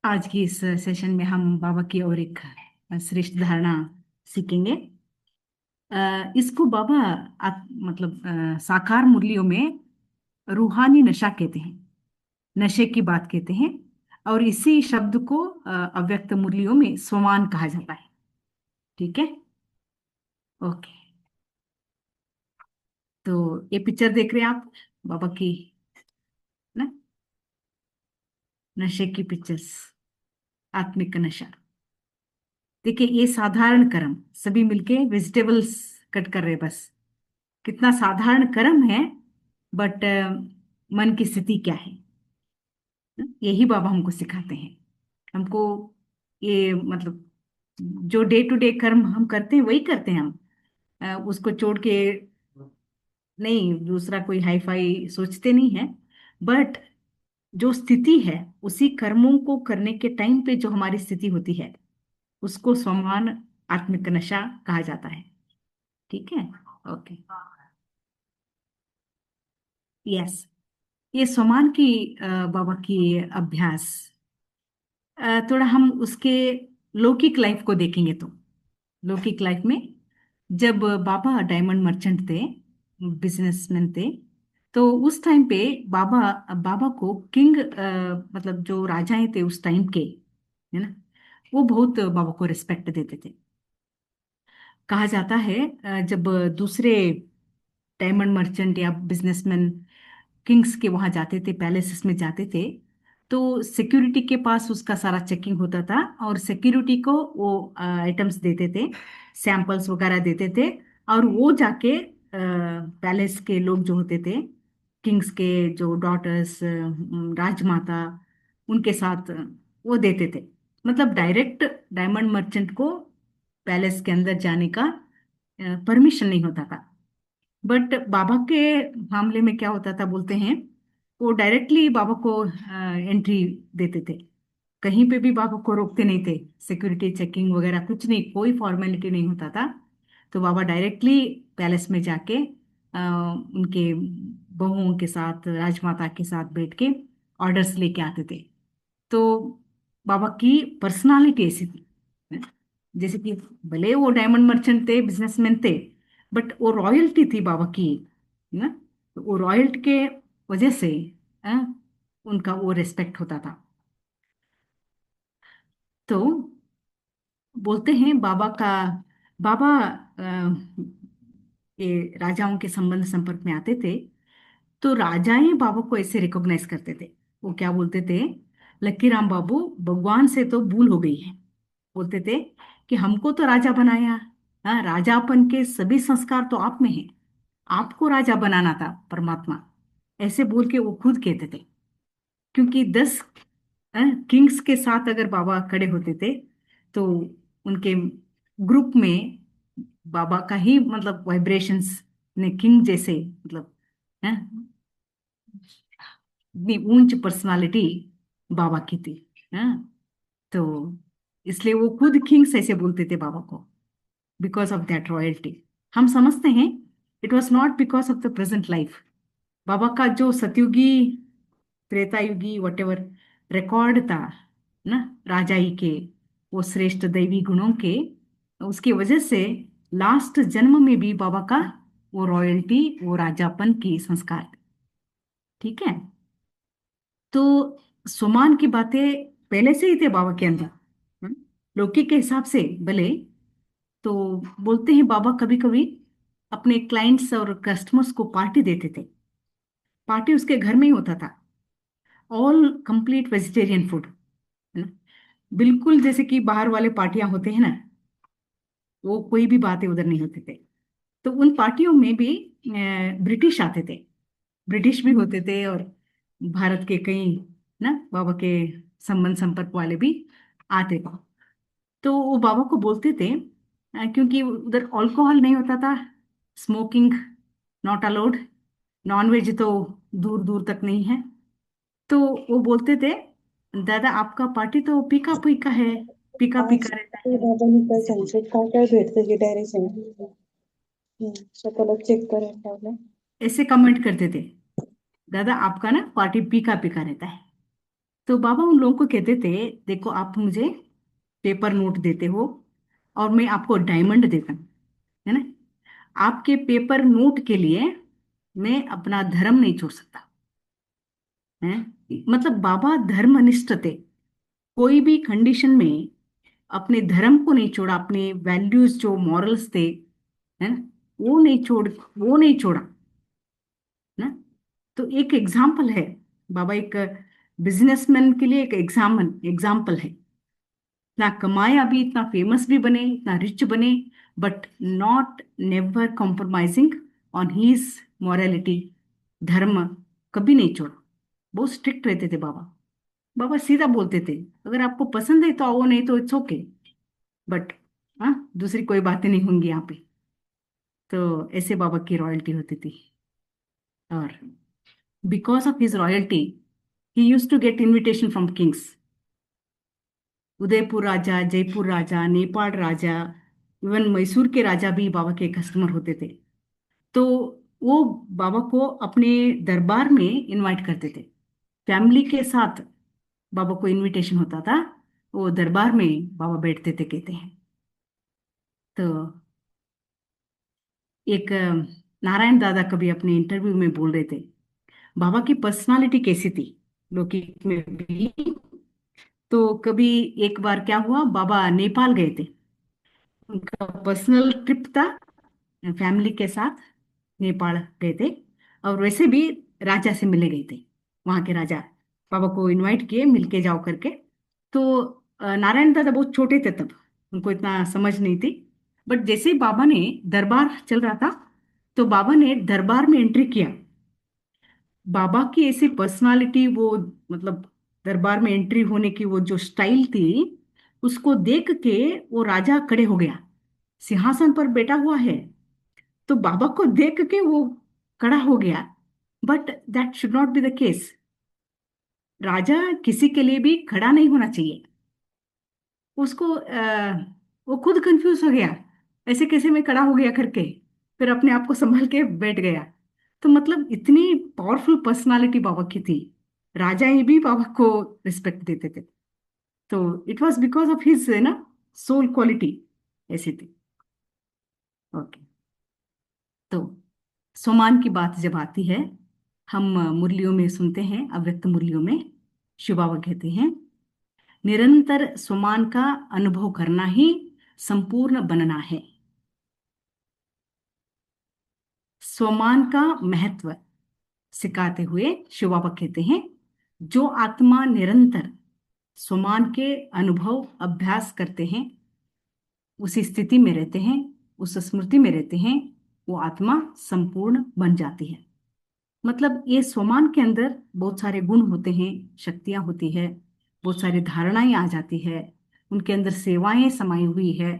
आज की इस सेशन में हम बाबा की और एक श्रेष्ठ धारणा सीखेंगे। इसको बाबा मतलब साकार मूल्यों में रूहानी नशा कहते हैं। नशे की बात कहते हैं। और इसी शब्द को अव्यक्त मूल्यों में स्वमान कहा जाता है। ठीक है। ओके। तो ये पिक्चर देख रहे हैं आप बाबा की ना, नशे की पिक्चर्स, आत्मिक नशा। देखिए ये साधारण कर्म, सभी मिलके वेजिटेबल्स कट कर रहे हैं बस। कितना साधारण कर्म है। बट मन की स्थिति क्या है, यही बाबा हमको सिखाते हैं। हमको ये मतलब जो डे टू डे कर्म हम करते हैं वही करते हैं हम। उसको छोड़ के नहीं, दूसरा कोई हाई फाई सोचते नहीं है। बट जो स्थिति है, उसी कर्मों को करने के टाइम पे जो हमारी स्थिति होती है, उसको समान आत्मिक नशा कहा जाता है। ठीक है। ओके। यस। ये समान की बाबा की अभ्यास, थोड़ा हम उसके लौकिक लाइफ को देखेंगे तो लौकिक लाइफ में जब बाबा डायमंड मर्चेंट थे, बिजनेसमैन थे, तो उस टाइम पे बाबा बाबा को किंग, मतलब जो राजाएं थे उस टाइम के, है ना, वो बहुत बाबा को रिस्पेक्ट देते थे। कहा जाता है जब दूसरे डायमंड मर्चेंट या बिजनेसमैन किंग्स के वहां जाते थे, पैलेसेस में जाते थे, तो सिक्योरिटी के पास उसका सारा चेकिंग होता था और सिक्योरिटी को वो आइटम्स देते थे, सैंपल्स वगैरह देते थे। और वो जाके पैलेस के लोग जो होते थे, किंग्स के जो डॉटर्स, राजमाता, उनके साथ वो देते थे। मतलब डायरेक्ट डायमंड मर्चेंट को पैलेस के अंदर जाने का परमिशन नहीं होता था। बट बाबा के मामले में क्या होता था बोलते हैं, वो डायरेक्टली बाबा को एंट्री देते थे। कहीं पे भी बाबा को रोकते नहीं थे, सिक्योरिटी चेकिंग वगैरह कुछ नहीं, कोई फॉर्मेलिटी नहीं होता था। तो बाबा डायरेक्टली पैलेस में जाके उनके बहुओं के साथ, राजमाता के साथ बैठ के ऑर्डर्स लेके आते थे। तो बाबा की पर्सनालिटी ऐसी थी, जैसे कि भले वो डायमंड मर्चेंट थे, बिजनेसमैन थे, बट वो रॉयल्टी थी बाबा की ना। तो वो रॉयल्टी के वजह से अ, उनका वो रिस्पेक्ट होता था। तो बोलते हैं बाबा का, बाबा ये राजाओं के संबंध संपर्क में आते थे, तो राजाएं बाबा को ऐसे रिकॉग्नाइज करते थे। वो क्या बोलते थे, लक्की राम बाबू, भगवान से तो भूल हो गई है। बोलते थे कि हमको तो राजा बनाया, हाँ, राजापन के सभी संस्कार तो आप में है, आपको राजा बनाना था परमात्मा, ऐसे बोल के वो खुद कहते थे। क्योंकि 10 किंग्स के साथ अगर बाबा खड़े होते थे, तो उनके ग्रुप में बाबा का ही मतलब वाइब्रेशंस ने किंग जैसे मतलब है, इतनी ऊंच पर्सनालिटी बाबा की थी। हाँ। तो इसलिए वो खुद किंग्स ऐसे बोलते थे बाबा को, बिकॉज ऑफ दैट रॉयल्टी। हम समझते हैं it was not because of the present life. बाबा का जो सतयुगी, त्रेता युगी, वट एवर रिकॉर्ड था ना, राजाई के, वो श्रेष्ठ दैवी गुणों के, उसकी वजह से लास्ट जन्म में भी बाबा का वो रॉयल्टी, वो राजापन की संस्कार थे। ठीक है। तो सुमान की बातें पहले से ही थे बाबा के अंदर, हम्म, लौकिक के हिसाब से भले। तो बोलते हैं बाबा कभी कभी अपने क्लाइंट्स और कस्टमर्स को पार्टी देते थे। पार्टी उसके घर में ही होता था, ऑल कंप्लीट वेजिटेरियन फूड, है ना। बिल्कुल जैसे कि बाहर वाले पार्टियां होते हैं ना, वो कोई भी बातें उधर नहीं होते थे। तो उन पार्टियों में भी ब्रिटिश आते थे, ब्रिटिश भी होते थे, और भारत के कई ना बाबा के संबंध संपर्क वाले भी आते थे। तो वो बाबा को बोलते थे, क्योंकि उधर अल्कोहल नहीं होता था, smoking not allowed, non veg तो दूर दूर तक नहीं है। तो वो बोलते थे, दादा आपका पार्टी तो पीका पीका है, पीका आज पीका रहता ते है, बाबा निकाल ऐसे बोलते। सांगतात काय काय भेटतं की डायरेक्शन स्वतःला चेक करायला लावलं. ऐसे कमेंट करते थे, दादा आपका ना पार्टी पीका पीका रहता है। तो बाबा उन लोगों को कहते थे, देखो आप मुझे पेपर नोट देते हो और मैं आपको डायमंड देता हूँ, है ना। आपके पेपर नोट के लिए मैं अपना धर्म नहीं छोड़ सकता है। मतलब बाबा धर्मनिष्ठ थे, कोई भी कंडीशन में अपने धर्म को नहीं छोड़ा, अपने वैल्यूज जो मॉरल्स थे, है ना, वो नहीं छोड़ा ना। तो एक एग्जाम्पल है, बाबा एक बिजनेसमैन के लिए एक एग्जाम्पल है। इतना कमाए, अभी इतना फेमस भी बने, इतना रिच बने, but not never compromising on his morality, धर्म कभी नहीं छोड़ा। बहुत स्ट्रिक्ट रहते थे बाबा। बाबा सीधा बोलते थे, अगर आपको पसंद है तो आओ, नहीं तो इट्स ओके, बट हाँ दूसरी कोई बातें नहीं होंगी यहाँ पे। तो ऐसे बाबा की रॉयल्टी होती थी। और because of his royalty he use to get invitation from kings. Udaipur राजा, जयपुर राजा, नेपाल राजा, इवन मैसूर के राजा भी बाबा के कस्टमर होते थे। तो वो बाबा को अपने दरबार में इनवाइट करते थे, फैमिली के साथ बाबा को इनविटेशन होता था। वो दरबार में बाबा बैठते थे कहते हैं। तो एक नारायण दादा कभी अपने इंटरव्यू में बोल रहे थे, बाबा की पर्सनालिटी कैसी थी लौकिक में भी। तो कभी एक बार क्या हुआ, बाबा नेपाल गए थे, उनका पर्सनल ट्रिप था, फैमिली के साथ नेपाल गए थे। और वैसे भी राजा से मिले गए थे, वहां के राजा बाबा को इनवाइट किए, मिलके जाओ करके। तो नारायण दादा बहुत छोटे थे तब, उनको इतना समझ नहीं थी। बट जैसे ही बाबा ने, दरबार चल रहा था, तो बाबा ने दरबार में एंट्री किया। बाबा की ऐसी पर्सनालिटी, वो मतलब दरबार में एंट्री होने की वो जो स्टाइल थी, उसको देख के वो राजा खड़े हो गया, सिंहासन पर बैठा हुआ है, तो बाबा को देख के वो खड़ा हो गया। But that should not be the case. राजा किसी के लिए भी खड़ा नहीं होना चाहिए। उसको वो खुद कंफ्यूज हो गया, ऐसे कैसे मैं खड़ा हो गया करके, फिर अपने आप को संभाल के बैठ गया। तो मतलब इतनी पावरफुल पर्सनालिटी बाबा की थी, राजा ही भी बाबा को रिस्पेक्ट देते थे। तो it was because of his ना सोल क्वालिटी ऐसी थी। ओके। तो सोमान की बात जब आती है, हम मुरलियों में सुनते हैं, अव्यक्त मुरलियों में शिव बाबा कहते हैं, निरंतर सोमान का अनुभव करना ही संपूर्ण बनना है। सोमान का महत्व सिखाते हुए शिव बाबा कहते हैं, जो आत्मा निरंतर सोमान के अनुभव अभ्यास करते हैं, उसी स्थिति में रहते हैं, उस स्मृति में रहते हैं, वो आत्मा संपूर्ण बन जाती है। मतलब ये सोमान के अंदर बहुत सारे गुण होते हैं, शक्तियां होती है, बहुत सारी धारणाएं आ जाती है, उनके अंदर सेवाएं समाई हुई है,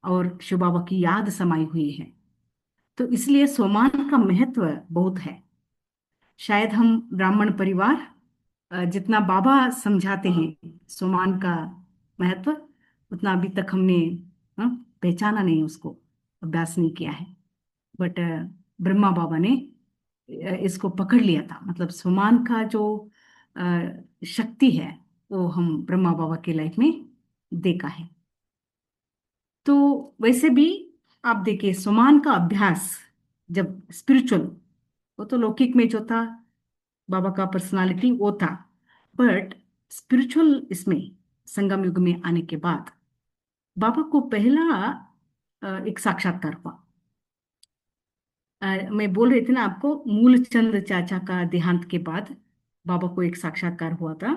और शिव बाबा की याद समाई हुई है। तो इसलिए सोमान का महत्व बहुत है। शायद हम ब्राह्मण परिवार जितना बाबा समझाते हैं सोमान का महत्व, उतना अभी तक हमने अ, पहचाना नहीं, उसको अभ्यास नहीं किया है। बट ब्रह्मा बाबा ने इसको पकड़ लिया था। मतलब सुमान का जो शक्ति है, वो हम ब्रह्मा बाबा के लाइफ में देखा है। तो वैसे भी आप देखिए, सुमान का अभ्यास जब स्पिरिचुअल, वो तो लौकिक में जो था बाबा का पर्सनालिटी वो था, बट स्पिरिचुअल इसमें संगम युग में आने के बाद बाबा को पहला एक साक्षात्कार हुआ। मैं बोल रही थी ना आपको, मूलचंद चाचा का देहांत के बाद बाबा को एक साक्षात्कार हुआ था।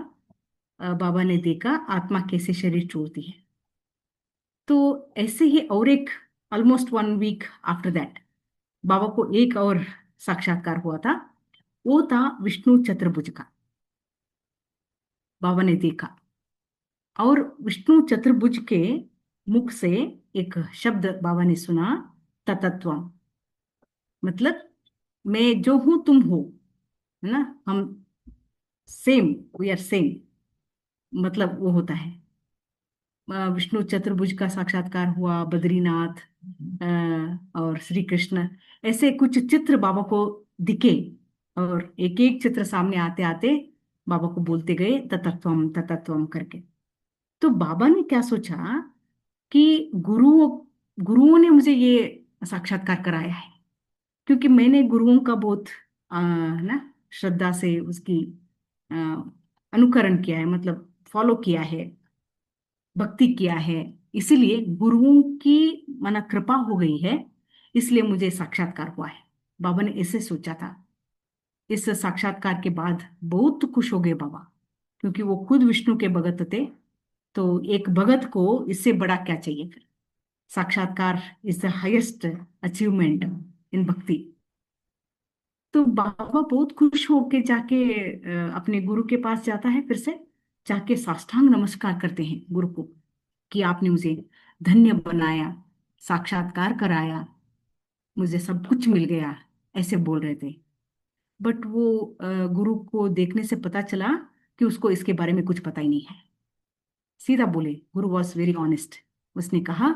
बाबा ने देखा आत्मा कैसे शरीर छोड़ती है। तो ऐसे ही और एक ऑलमोस्ट 1 वीक आफ्टर दैट बाबा को एक और साक्षात्कार हुआ था। वो था विष्णु चतुर्भुज का। बाबा ने देखा, और विष्णु चतुर्भुज के मुख से एक शब्द बाबा ने सुना, ततत्वम। मतलब मैं जो हूं तुम हो, है ना, हम सेम, वी आर सेम, मतलब वो होता है। विष्णु चतुर्भुज का साक्षात्कार हुआ, बद्रीनाथ और श्री कृष्ण, ऐसे कुछ चित्र बाबा को दिखे। और एक एक चित्र सामने आते आते बाबा को बोलते गए ततत्वम ततत्वम करके। तो बाबा ने क्या सोचा कि गुरुओं ने मुझे ये साक्षात्कार कराया है, क्योंकि मैंने गुरुओं का बहुत ना श्रद्धा से उसकी आ, अनुकरण किया है, मतलब फॉलो किया है, भक्ति किया है। इसीलिए गुरुओं की माना कृपा हो गई है, इसलिए मुझे साक्षात्कार हुआ है। बाबा ने ऐसे सोचा था। इस साक्षात्कार के बाद बहुत खुश हो गए बाबा, क्योंकि वो खुद विष्णु के भगत थे। तो एक भगत को इससे बड़ा क्या चाहिए फिर। साक्षात्कार is the highest achievement in भक्ति। तो बाबा बहुत खुश होके जाके अपने गुरु के पास जाता है, फिर से जाके साष्टांग नमस्कार करते हैं गुरु को, कि आपने मुझे धन्य बनाया, साक्षात्कार कराया, मुझे सब कुछ मिल गया, ऐसे बोल रहे थे। बट वो गुरु को देखने से पता चला कि उसको इसके बारे में कुछ पता ही नहीं है। सीधा बोले, गुरु वॉज वेरी ऑनेस्ट। उसने कहा,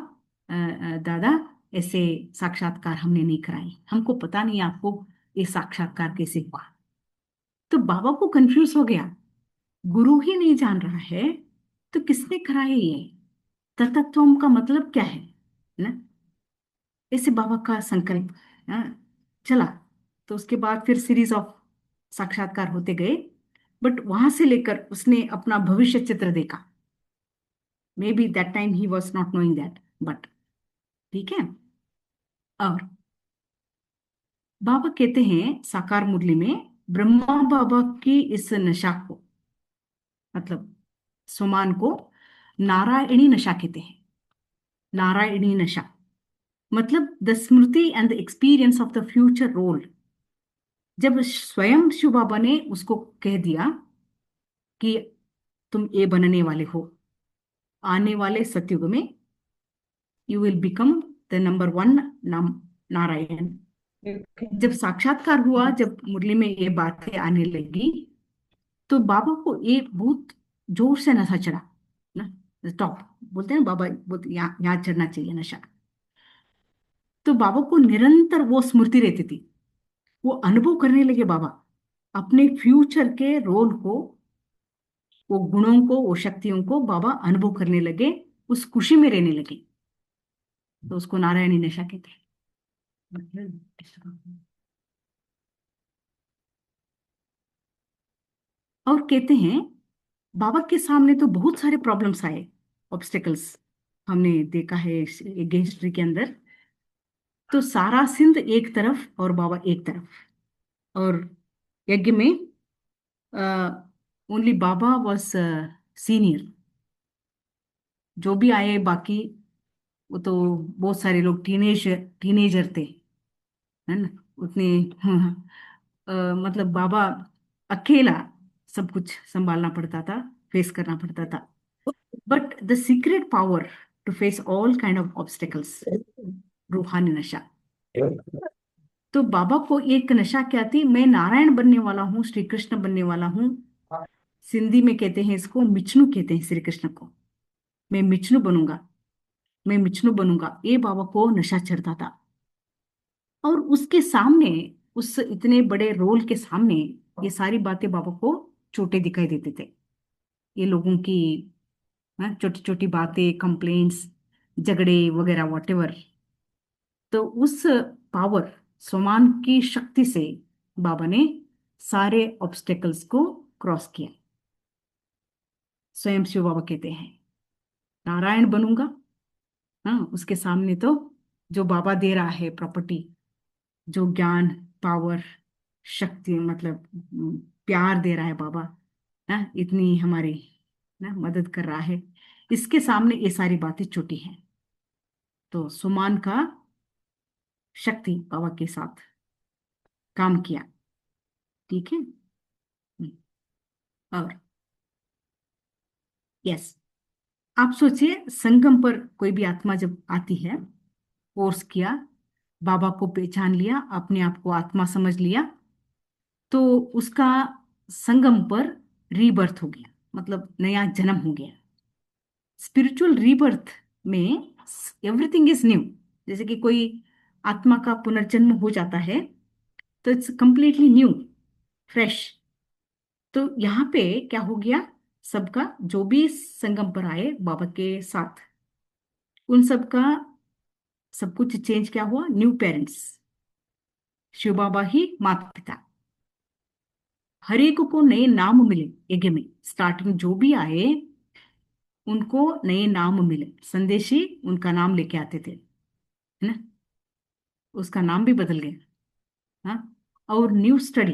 दादा, ऐसे साक्षात्कार हमने नहीं कराई, हमको पता नहीं आपको ये साक्षात्कार कैसे हुआ। तो बाबा को कंफ्यूज हो गया, गुरु ही नहीं जान रहा है तो किसने कराया ये, ततत्वम का मतलब क्या है ना। ऐसे बाबा का संकल्प चला। तो उसके बाद फिर सीरीज ऑफ साक्षात्कार होते गए। बट वहां से लेकर उसने अपना भविष्य चित्र देखा। May be that time he was not knowing that, but ठीक है। और बाबा कहते हैं साकार मुरली में, ब्रह्मा बाबा की इस नशा को, मतलब सुमान को, नारायणी नशा कहते हैं। नारायणी नशा मतलब द स्मृति and the experience of the future role. जब स्वयं शिव बाबा ने उसको कह दिया कि तुम ये बनने वाले हो, आने वाले सतयुग में you will become the number one नाम, नारायण। जब साक्षात्कार हुआ, जब मुरली में ये बातें आने लगी, तो बाबा को एक बहुत जोर से नशा चढ़ा ना। टॉप बोलते हैं ना, बाबा बोलते यहाँ यहाँ चढ़ना चाहिए नशा। तो बाबा को निरंतर वो स्मृति रहती थी, वो अनुभव करने लगे बाबा अपने फ्यूचर के रोल को, वो गुणों को, वो शक्तियों को बाबा अनुभव करने लगे, उस खुशी में रहने लगे। तो उसको नारायणी नशा कहते हैं। और कहते हैं बाबा के सामने तो बहुत सारे प्रॉब्लम्स आए, ऑब्स्टेकल्स, हमने देखा है हिस्ट्री के अंदर। तो सारा सिंध एक तरफ और बाबा एक तरफ, और यज्ञ में ओनली बाबा वॉज सीनियर। जो भी आए बाकी, वो तो बहुत सारे लोग टीनेजर थे, है ना, उतने। हाँ, मतलब बाबा अकेला सब कुछ संभालना पड़ता था, फेस करना पड़ता था। But the secret power to face all kind of obstacles, रूहानी नशा। तो बाबा को एक नशा क्या थी, मैं नारायण बनने वाला हूँ, श्री कृष्ण बनने वाला हूँ। सिंधी में कहते हैं इसको मिचनू, कहते हैं श्री कृष्ण को। मैं मिचनू बनूंगा, मैं मिचनू बनूंगा, ये बाबा को नशा चढ़ता था। और उसके सामने, उस इतने बड़े रोल के सामने, ये सारी बातें बाबा को छोटे दिखाई देते थे। ये लोगों की छोटी छोटी बातें, कंप्लेंट्स, झगड़े वगैरह, वॉटेवर। तो उस पावर, समान की शक्ति से बाबा ने सारे ऑब्स्टेकल्स को क्रॉस किया। स्वयं शिव बाबा कहते हैं नारायण बनूंगा। हाँ, उसके सामने तो जो बाबा दे रहा है प्रॉपर्टी, जो ज्ञान, पावर, शक्ति, मतलब प्यार दे रहा है बाबा, हाँ, इतनी हमारी ना मदद कर रहा है, इसके सामने ये सारी बातें छोटी हैं। तो सुमान का शक्ति बाबा के साथ काम किया। ठीक है। और यस, आप सोचिए, संगम पर कोई भी आत्मा जब आती है, कोर्स किया, बाबा को पहचान लिया, अपने आप को आत्मा समझ लिया, तो उसका संगम पर रीबर्थ हो गया, मतलब नया जन्म हो गया। स्पिरिचुअल रीबर्थ में एवरीथिंग इज न्यू। जैसे कि कोई आत्मा का पुनर्जन्म हो जाता है, तो इट्स कंप्लीटली न्यू, फ्रेश। तो यहाँ पे क्या हो गया, सबका जो भी संगम पर आए बाबा के साथ, उन सबका सब कुछ चेंज क्या हुआ, न्यू पेरेंट्स, शिव बाबा ही माता पिता, हर एक को नए नाम मिले। यज्ञ में स्टार्टिंग जो भी आए उनको नए नाम मिले, संदेशी उनका नाम लेके आते थे, है ना, उसका नाम भी बदल गया। हाँ, और न्यू स्टडी,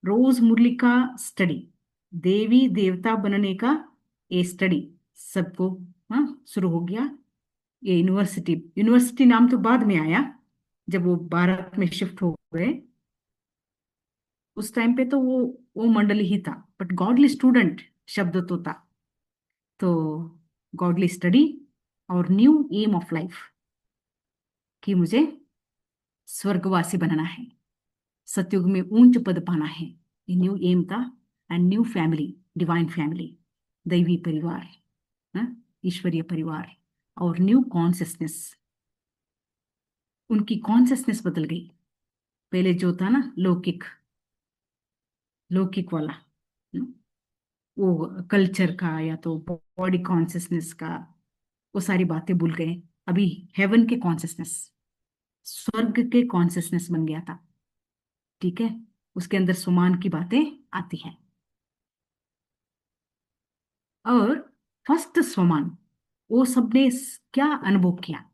रोज मुरली का स्टडी, देवी देवता बनने का ये स्टडी सबको, हाँ, शुरू हो गया। ये यूनिवर्सिटी, यूनिवर्सिटी नाम तो बाद में आया जब वो भारत में शिफ्ट हो गए। उस टाइम पे तो वो मंडली ही था, बट गॉडली स्टूडेंट शब्द तो था। तो गॉडली स्टडी और न्यू एम ऑफ लाइफ कि मुझे स्वर्गवासी बनना है, सतयुग में ऊंच पद पाना है, ये न्यू एम था। And new family, divine family, दैवी परिवार, हाँ, ईश्वरीय परिवार, और न्यू कॉन्सियसनेस, उनकी कॉन्सियसनेस बदल गई। पहले जो था ना लौकिक, लौकिक वाला, हम्म, वो कल्चर का या तो बॉडी कॉन्सियसनेस का, वो सारी बातें भूल गए। अभी हेवन के कॉन्सियसनेस, स्वर्ग के कॉन्सियसनेस बन गया था। ठीक है, उसके अंदर सुमान की बातें आती हैं। और फर्स्ट सोमान, वो सबने क्या अनुभव किया,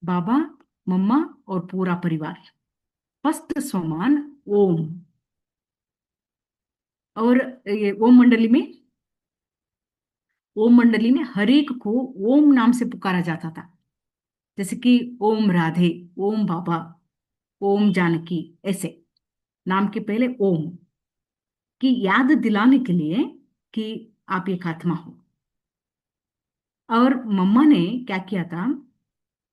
बाबा, मम्मा और पूरा परिवार। फर्स्ट सोमान ओम, और ये ओम मंडली में, ओम मंडली में हर एक को ओम नाम से पुकारा जाता था। जैसे कि ओम राधे, ओम बाबा, ओम जानकी, ऐसे नाम के पहले ओम की याद दिलाने के लिए कि आप एक आत्मा हो। और मम्मा ने क्या किया था,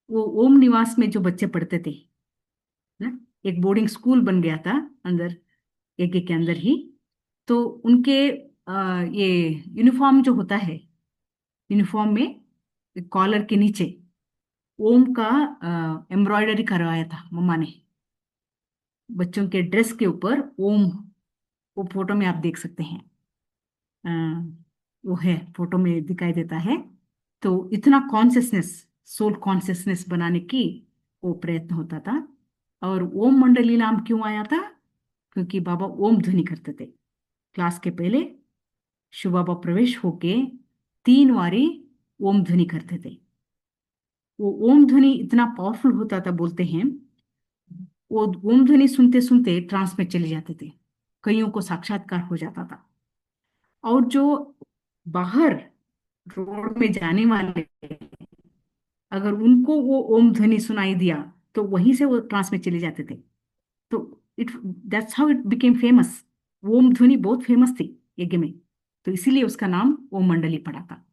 वो ओम निवास में जो बच्चे पढ़ते थे ना, एक बोर्डिंग स्कूल बन गया था अंदर, एक एक के अंदर ही। तो उनके ये यूनिफॉर्म जो होता है, यूनिफॉर्म में कॉलर के नीचे ओम का एम्ब्रॉयडरी करवाया था मम्मा ने, बच्चों के ड्रेस के ऊपर ओम। वो फोटो में आप देख सकते हैं, अ, वो है, फोटो में दिखाई देता है। तो इतना कॉन्सियसनेस, सोल कॉन्सियसनेस बनाने की वो प्रयत्न होता था। और ओम मंडली नाम क्यों आया था, क्योंकि बाबा ओम ध्वनि करते थे क्लास के पहले। शिव बाबा प्रवेश होके 3 बारी ओम ध्वनि करते थे। वो ओम ध्वनि इतना पावरफुल होता था, बोलते हैं वो ओम ध्वनि सुनते सुनते ट्रांस में चले जाते थे, कईयों को साक्षात्कार हो जाता था। और जो बाहर रोड में जाने वाले, अगर उनको वो ओम ध्वनि सुनाई दिया तो वहीं से वो ट्रांस में चले जाते थे। तो it, that's how it became famous. ओम ध्वनि बहुत फेमस थी यज्ञ में, तो इसीलिए उसका नाम ओम मंडली पड़ा था।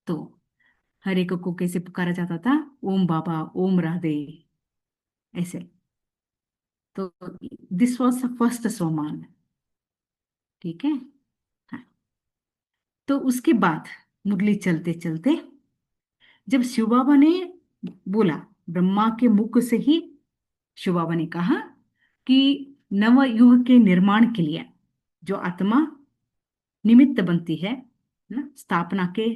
तो हर एक को कैसे पुकारा जाता था, ओम बाबा, ओम राधे, ऐसे। तो दिस वॉज द फर्स्ट सोमान। ठीक है, हाँ। तो उसके बाद मुरली चलते चलते जब शिव बाबा ने बोला, ब्रह्मा के मुख से ही शिव बाबा ने कहा कि नव युग के निर्माण के लिए जो आत्मा निमित्त बनती है ना, स्थापना के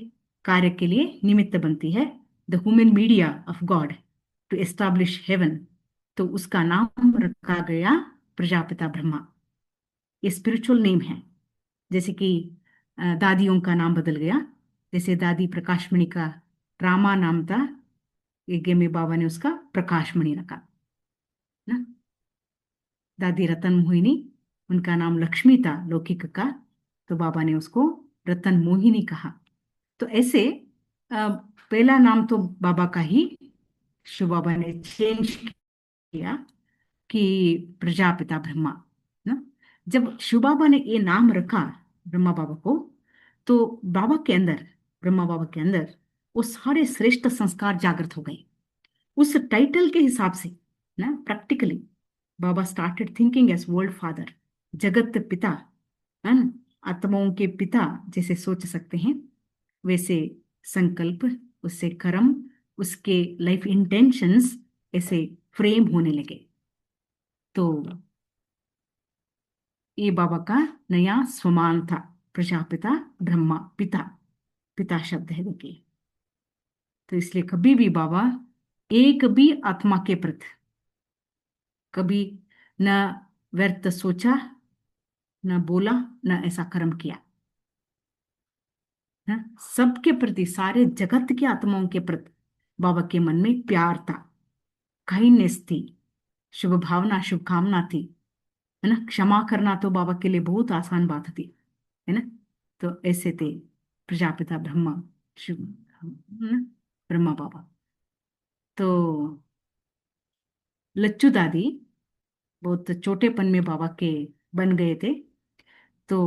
कार्य के लिए निमित्त बनती है, the human media of God to establish heaven, तो उसका नाम रखा गया प्रजापिता ब्रह्मा। ये स्पिरिचुअल नेम है। जैसे कि दादियों का नाम बदल गया, जैसे दादी प्रकाशमणि का रामा नाम था, यज्ञ में बाबा ने उसका प्रकाशमणि रखा ना। दादी रतन मोहिनी, उनका नाम लक्ष्मी था लौकिक का, तो बाबा ने उसको रतन मोहिनी कहा। तो ऐसे पहला नाम तो बाबा का ही शिव बाबा ने चेंज किया कि प्रजापिता ब्रह्मा ना। जब शिव बाबा ने ये नाम रखा ब्रह्मा बाबा को, तो बाबा के अंदर, ब्रह्मा बाबा के अंदर वो सारे श्रेष्ठ संस्कार जागृत हो गए उस टाइटल के हिसाब से ना। प्रैक्टिकली बाबा started thinking as world father, जगत पिता, है ना, आत्माओं के पिता जैसे सोच सकते हैं, वैसे संकल्प, उससे कर्म, उसके लाइफ इंटेंशंस ऐसे फ्रेम होने लगे। तो ये बाबा का नया स्वमान था। प्रजापिता ब्रह्मा, पिता, पिता शब्द है देखिए। तो इसलिए कभी भी बाबा एक भी आत्मा के प्रति कभी न व्यर्थ सोचा, न बोला, न ऐसा कर्म किया। है सबके प्रति, सारे जगत की आत्माओं के प्रति बाबा के मन में प्यार था, काइंडनेस थी, शुभ भावना, शुभकामना थी। है ना, क्षमा करना तो बाबा के लिए बहुत आसान बात थी। है ना। तो ऐसे थे प्रजापिता ब्रह्मा, शिव, है ना, ब्रह्मा बाबा। तो लच्चू दादी बहुत छोटेपन में बाबा के बन गए थे। तो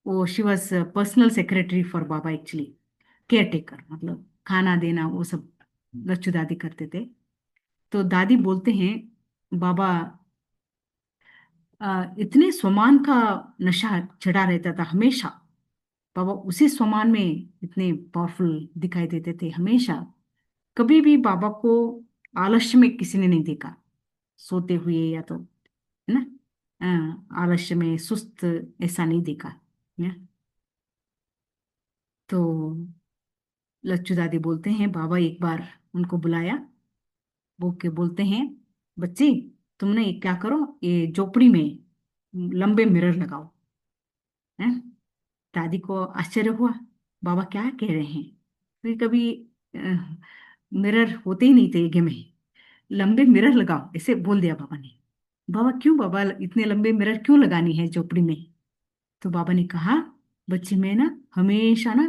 वो she was personal secretary for Baba actually, care taker, मतलब खाना देना वो सब लच्चू दादी करते थे। तो दादी बोलते हैं बाबा इतने स्वमान का नशा चढ़ा रहता था हमेशा। बाबा उसी स्वमान में इतने पावरफुल दिखाई देते थे हमेशा। कभी भी बाबा को आलस्य में किसी ने नहीं देखा, सोते हुए या तो, है ना, आलस्य में सुस्त, ऐसा नहीं देखा। है? तो लच्चू दादी बोलते हैं बाबा एक बार उनको बुलाया, वो के बोलते हैं बच्ची, तुमने ये क्या करो, ये झोपड़ी में लंबे मिरर लगाओ। है, दादी को आश्चर्य हुआ, बाबा क्या कह रहे हैं। कभी कभी मिरर होते ही नहीं थे एगे में, लंबे मिरर लगाओ ऐसे बोल दिया बाबा ने। बाबा क्यों बाबा, इतने लंबे मिरर क्यों लगानी है झोपड़ी में। तो बाबा ने कहा बच्ची मैं ना हमेशा ना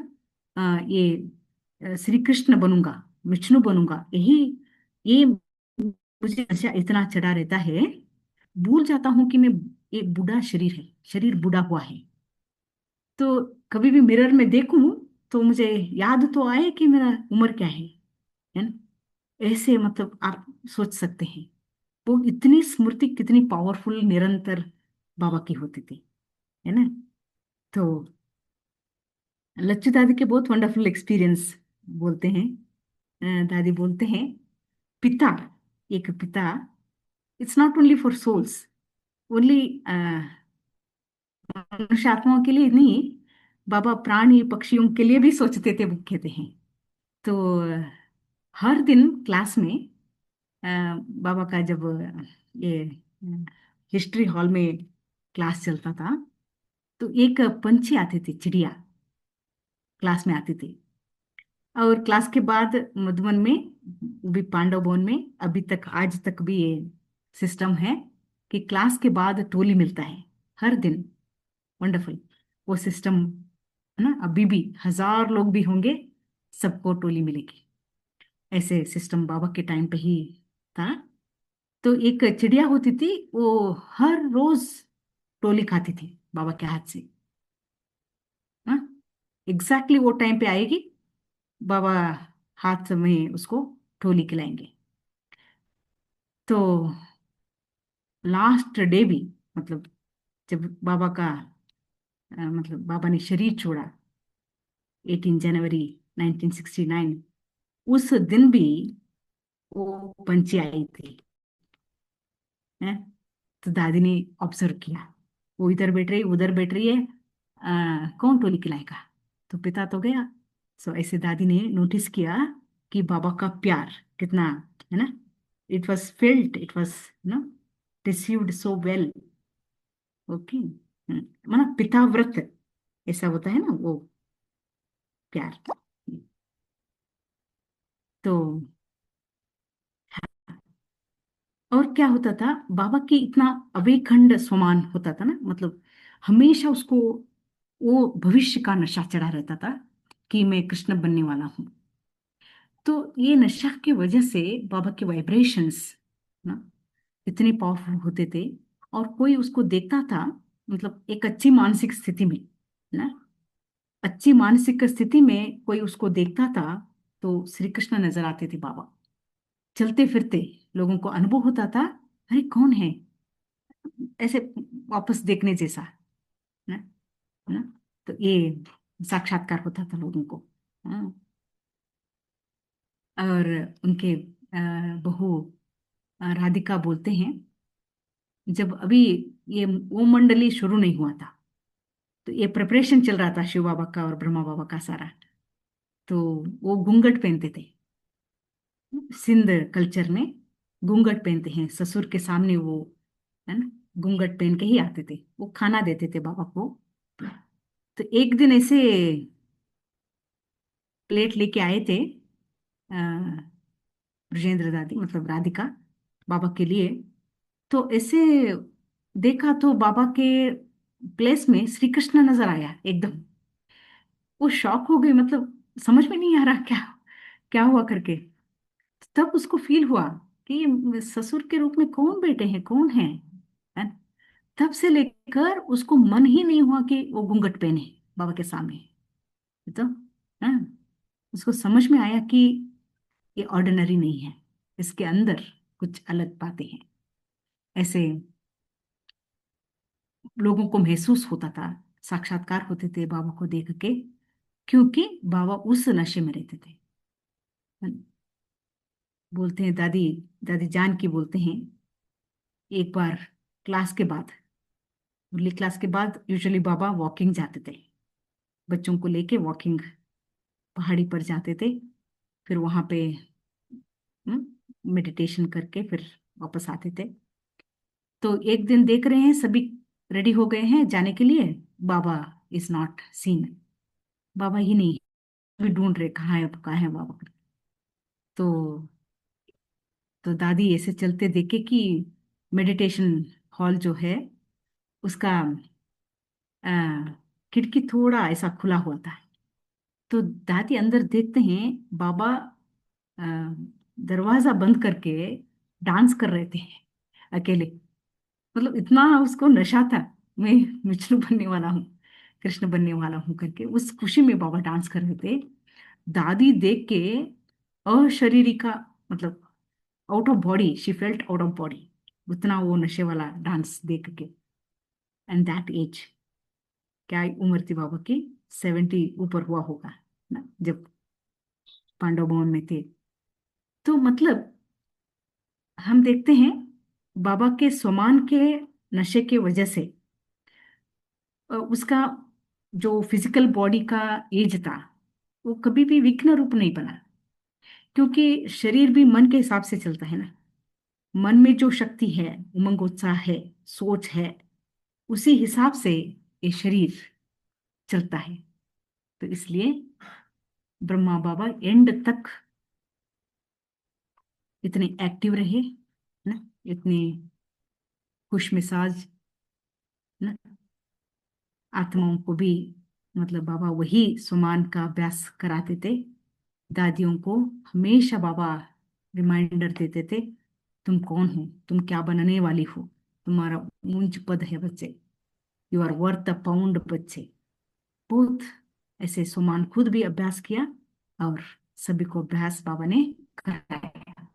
ये श्री कृष्ण बनूंगा, विष्णु बनूंगा, यही ये मुझे नशा इतना चढ़ा रहता है, भूल जाता हूँ कि मैं, एक बूढ़ा शरीर है, शरीर बूढ़ा हुआ है। तो कभी भी मिरर में देखूं तो मुझे याद तो आए कि मेरा उम्र क्या है ना। ऐसे मतलब आप सोच सकते हैं वो इतनी स्मृति कितनी पावरफुल निरंतर बाबा की होती थी। है ना। तो लच्चू दादी के बहुत वंडरफुल एक्सपीरियंस बोलते हैं। दादी बोलते हैं पिता, एक पिता, it's not only for souls, only मनुष्य आत्माओं के लिए नहीं, बाबा प्राणी पक्षियों के लिए भी सोचते थे, वो कहते हैं। तो हर दिन क्लास में अ, बाबा का जब ये हिस्ट्री हॉल में क्लास चलता था, तो एक पंछी आती थी, चिड़िया क्लास में आती थी। और क्लास के बाद मधुबन में, वो भी पांडव भवन में, अभी तक आज तक भी ये सिस्टम है कि क्लास के बाद टोली मिलता है हर दिन। वंडरफुल वो सिस्टम, है ना। अभी भी 1000 लोग भी होंगे, सबको टोली मिलेगी। ऐसे सिस्टम बाबा के टाइम पे ही था। तो एक चिड़िया होती थी, वो हर रोज टोली खाती थी बाबा के हाथ से। हाँ, एग्जैक्टली वो टाइम पे आएगी, बाबा हाथ में उसको टोली खिलाएंगे। तो लास्ट डे भी, मतलब जब बाबा का मतलब बाबा ने शरीर छोड़ा 18 जनवरी 1969, उस दिन भी वो पंछी आई थी। है? तो दादी ने ऑब्जर्व किया, वो इधर बैठ रही उधर बैठ रही है, कौन टोली खिलाएगा। तो पिता तो गया। सो ऐसे दादी ने नोटिस किया कि बाबा का प्यार कितना, है ना, it was filled, it was no received so well. Okay. माना पिता व्रत ऐसा होता है ना, वो प्यार। तो और क्या होता था, बाबा की इतना अवेखंड स्वमान होता था ना, मतलब हमेशा उसको वो भविष्य का नशा चढ़ा रहता था कि मैं कृष्ण बनने वाला हूँ। तो ये नशा की वजह से बाबा के वाइब्रेशंस ना इतने पावरफुल होते थे। और कोई उसको देखता था, मतलब एक अच्छी मानसिक स्थिति में ना, अच्छी मानसिक स्थिति में कोई उसको देखता था तो श्री कृष्ण नजर आते थे बाबा, चलते फिरते। लोगों को अनुभव होता था, अरे कौन है, ऐसे वापस देखने जैसा ना, ना। तो ये साक्षात्कार होता था लोगों को। हाँ। और उनके बहू राधिका बोलते हैं, जब अभी ये वो मंडली शुरू नहीं हुआ था। तो ये प्रिपरेशन चल रहा था शिव बाबा का और ब्रह्मा बाबा का सारा। तो वो घूंघट पहनते थे। सिंध कल्चर में घूंघट पहनते हैं, ससुर के सामने वो, है ना, घूंघट पहन के ही आते थे। वो खाना देते थे बाबा को। तो एक दिन ऐसे प्लेट लेके आए थे अ, ब्रजेंद्र दादी मतलब राधिका बाबा के लिए। तो ऐसे देखा तो बाबा के प्लेस में श्री कृष्ण नजर आया एकदम। वो शॉक हो गई, मतलब समझ में नहीं आ रहा क्या क्या हुआ करके। तब उसको फील हुआ कि ये ससुर के रूप में कौन बैठे हैं, कौन है? तब से लेकर उसको मन ही नहीं हुआ कि वो घूंघट पहने बाबा के सामने। तो हाँ, उसको समझ में आया कि ये ऑर्डिनरी नहीं है, इसके अंदर कुछ अलग बातें हैं। ऐसे लोगों को महसूस होता था, साक्षात्कार होते थे बाबा को देख के, क्योंकि बाबा उस नशे में रहते थे। बोलते हैं दादी, दादी जान की बोलते हैं, एक बार क्लास के बाद, मुरली क्लास के बाद यूजुअली बाबा वॉकिंग जाते थे, बच्चों को लेके वॉकिंग पहाड़ी पर जाते थे। फिर वहां पे मेडिटेशन करके फिर वापस आते थे। तो एक दिन देख रहे हैं सभी रेडी हो गए हैं जाने के लिए, बाबा इज नॉट सीन, बाबा ही नहीं है। अभी ढूंढ रहे कहाँ है, अब कहाँ है बाबा। तो तो दादी ऐसे चलते देखे कि मेडिटेशन हॉल जो है उसका आ, खिड़की थोड़ा ऐसा खुला हुआ था। तो दादी अंदर देखते हैं बाबा आ, दरवाजा बंद करके डांस कर रहे थे अकेले। मतलब इतना उसको नशा था, मैं विष्णु बनने वाला हूँ, कृष्ण बनने वाला हूँ करके उस खुशी में बाबा डांस कर रहे थे। दादी देख के अशरीरी का मतलब out of body, she felt out of body, उतना वो नशे वाला डांस देख के। एंड दैट एज, क्या उम्र थी बाबा की, 70 ऊपर हुआ होगा ना जब पांडव भवन में थे। तो मतलब हम देखते हैं बाबा के स्वमान के नशे के वजह से उसका जो फिजिकल बॉडी का एज था वो कभी भी विघ्न रूप नहीं बना, क्योंकि शरीर भी मन के हिसाब से चलता है ना। मन में जो शक्ति है, उमंग उत्साह है, सोच है, उसी हिसाब से ये शरीर चलता है। तो इसलिए ब्रह्मा बाबा एंड तक इतने एक्टिव रहे ना, इतने खुश मिजाज ना। आत्माओं को भी मतलब बाबा वही सुमान का अभ्यास कराते थे। दादियों को हमेशा बाबा रिमाइंडर देते थे, तुम कौन हो, तुम क्या बनने वाली हो, तुम्हारा ऊंच पद है बच्चे, you are worth a pound बच्चे। बहुत ऐसे सुमान खुद भी अभ्यास किया और सभी को अभ्यास बाबा ने कराया।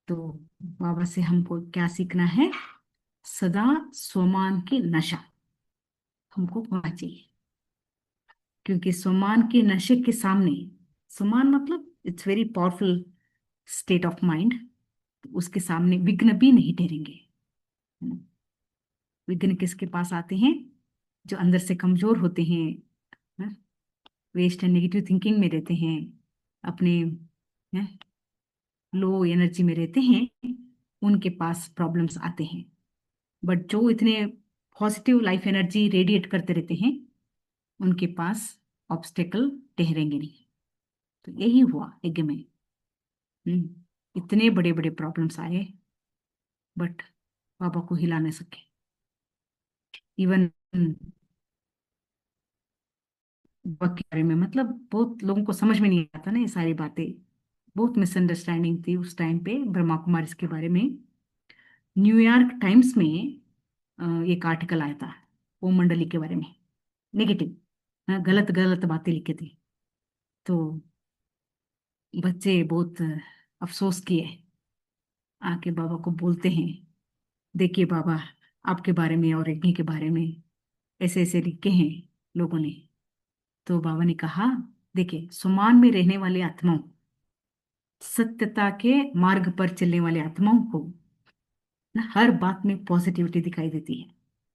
तो बाबा से हमको क्या सीखना है? सदा स्वमान की नशा हमको होना चाहिए, क्योंकि स्वमान के नशे के सामने, स्वमान मतलब it's very powerful state of mind, उसके सामने विघ्न भी नहीं ठहरेंगे, है ना। विघ्न किसके पास आते हैं? जो अंदर से कमजोर होते हैं, वेस्ट एंड नेगेटिव थिंकिंग में रहते हैं, अपने लो एनर्जी में रहते हैं, उनके पास प्रॉब्लम्स आते हैं। बट जो इतने पॉजिटिव लाइफ एनर्जी रेडिएट करते रहते हैं, उनके पास ऑब्स्टेकल ठहरेंगे नहीं। तो यही हुआ यज्ञ में। इतने बड़े बड़े प्रॉब्लम्स आए, बट बाबा को हिला नहीं सके। इवन वक्त के बारे में मतलब बहुत लोगों को समझ में नहीं आता ना ये सारी बातें। बहुत मिसअंडरस्टैंडिंग थी उस टाइम पे ब्रह्मा कुमारी के बारे में। न्यूयॉर्क टाइम्स में एक आर्टिकल आया था ओम मंडली के बारे में, नेगेटिव, गलत गलत बातें लिखी थी। तो बच्चे बहुत अफसोस किए, आके बाबा को बोलते हैं, देखिए बाबा, आपके बारे में और यज्ञ के बारे में ऐसे ऐसे लिखे हैं लोगों ने। तो बाबा ने कहा, देखिए सुमान में रहने वाले आत्माओं, सत्यता के मार्ग पर चलने वाले आत्माओं को ना, हर बात में पॉजिटिविटी दिखाई देती है।